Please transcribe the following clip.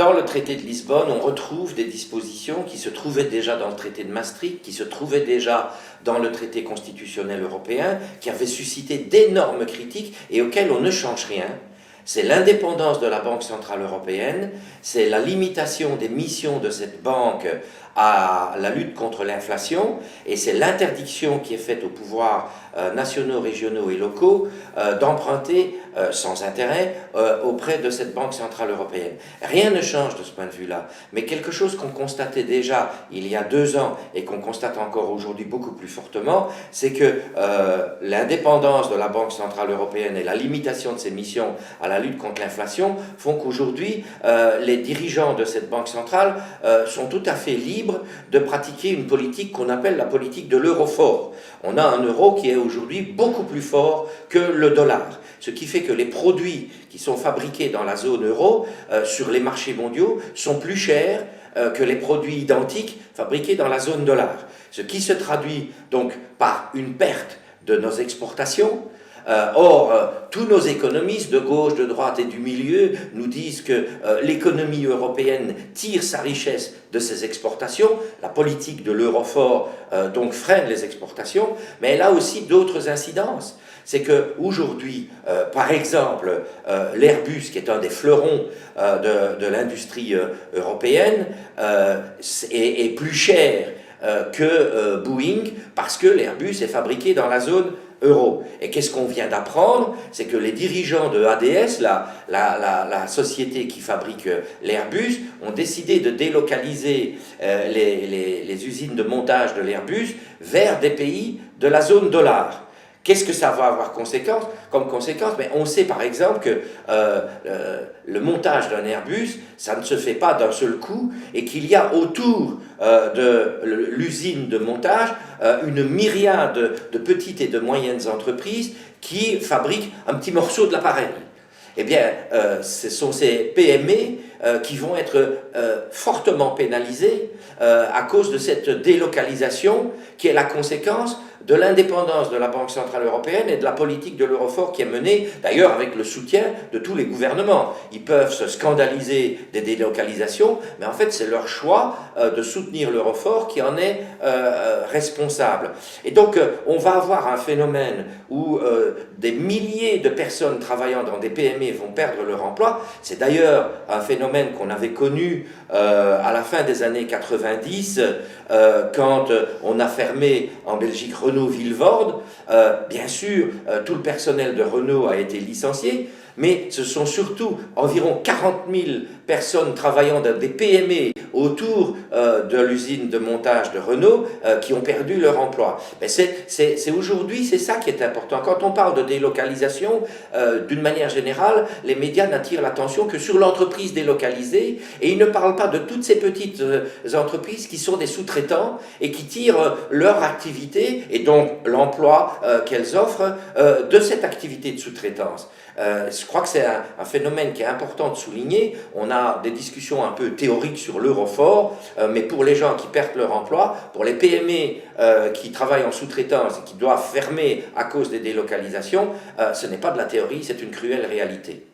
dans le traité de Lisbonne, on retrouve des dispositions qui se trouvaient déjà dans le traité de Maastricht, qui se trouvaient déjà dans le traité constitutionnel européen, qui avaient suscité d'énormes critiques et auxquelles on ne change rien. C'est l'indépendance de la Banque centrale européenne, c'est la limitation des missions de cette banque à la lutte contre l'inflation, et c'est l'interdiction qui est faite aux pouvoirs nationaux, régionaux et locaux d'emprunter sans intérêt auprès de cette Banque centrale européenne. Rien ne change de ce point de vue-là, mais quelque chose qu'on constatait déjà il y a 2 ans et qu'on constate encore aujourd'hui beaucoup plus fortement, c'est que l'indépendance de la Banque centrale européenne et la limitation de ses missions à la lutte contre l'inflation font qu'aujourd'hui les dirigeants de cette Banque centrale sont tout à fait libres de pratiquer une politique qu'on appelle la politique de l'euro fort. On a un euro qui est aujourd'hui beaucoup plus fort que le dollar, ce qui fait que les produits qui sont fabriqués dans la zone euro sur les marchés mondiaux sont plus chers que les produits identiques fabriqués dans la zone dollar, ce qui se traduit donc par une perte de nos exportations. Or, tous nos économistes de gauche, de droite et du milieu nous disent que l'économie européenne tire sa richesse de ses exportations. La politique de l'euro fort donc freine les exportations, mais elle a aussi d'autres incidences. C'est qu'aujourd'hui, par exemple, l'Airbus, qui est un des fleurons de l'industrie européenne, est plus cher que Boeing parce que l'Airbus est fabriqué dans la zone euro. Et qu'est-ce qu'on vient d'apprendre? C'est que les dirigeants de ADS, la société qui fabrique l'Airbus, ont décidé de délocaliser les usines de montage de l'Airbus vers des pays de la zone dollar. Qu'est-ce que ça va avoir comme conséquence? Mais on sait par exemple que le montage d'un Airbus, ça ne se fait pas d'un seul coup et qu'il y a autour de l'usine de montage une myriade de petites et de moyennes entreprises qui fabriquent un petit morceau de l'appareil. Eh bien, ce sont ces PME qui vont être fortement pénalisées à cause de cette délocalisation qui est la conséquence de l'indépendance de la Banque centrale européenne et de la politique de l'euro fort qui est menée, d'ailleurs avec le soutien de tous les gouvernements. Ils peuvent se scandaliser des délocalisations, mais en fait c'est leur choix de soutenir l'euro fort qui en est responsable. Et donc on va avoir un phénomène où des milliers de personnes travaillant dans des PME vont perdre leur emploi. C'est d'ailleurs un phénomène qu'on avait connu à la fin des années 90, quand on a fermé en Belgique Renault-Vilvoorde. Bien sûr, tout le personnel de Renault a été licencié, mais ce sont surtout environ 40 000 personnes travaillant dans des PME autour de l'usine de montage de Renault qui ont perdu leur emploi. Mais c'est aujourd'hui, c'est ça qui est important. Quand on parle de délocalisation, d'une manière générale, les médias n'attirent l'attention que sur l'entreprise délocalisée et ils ne parlent pas de toutes ces petites entreprises qui sont des sous-traitants et qui tirent leur activité et donc l'emploi qu'elles offrent de cette activité de sous-traitance. Je crois que c'est un phénomène qui est important de souligner. On a des discussions un peu théoriques sur l'euro fort, mais pour les gens qui perdent leur emploi, pour les PME qui travaillent en sous-traitance et qui doivent fermer à cause des délocalisations, ce n'est pas de la théorie, c'est une cruelle réalité.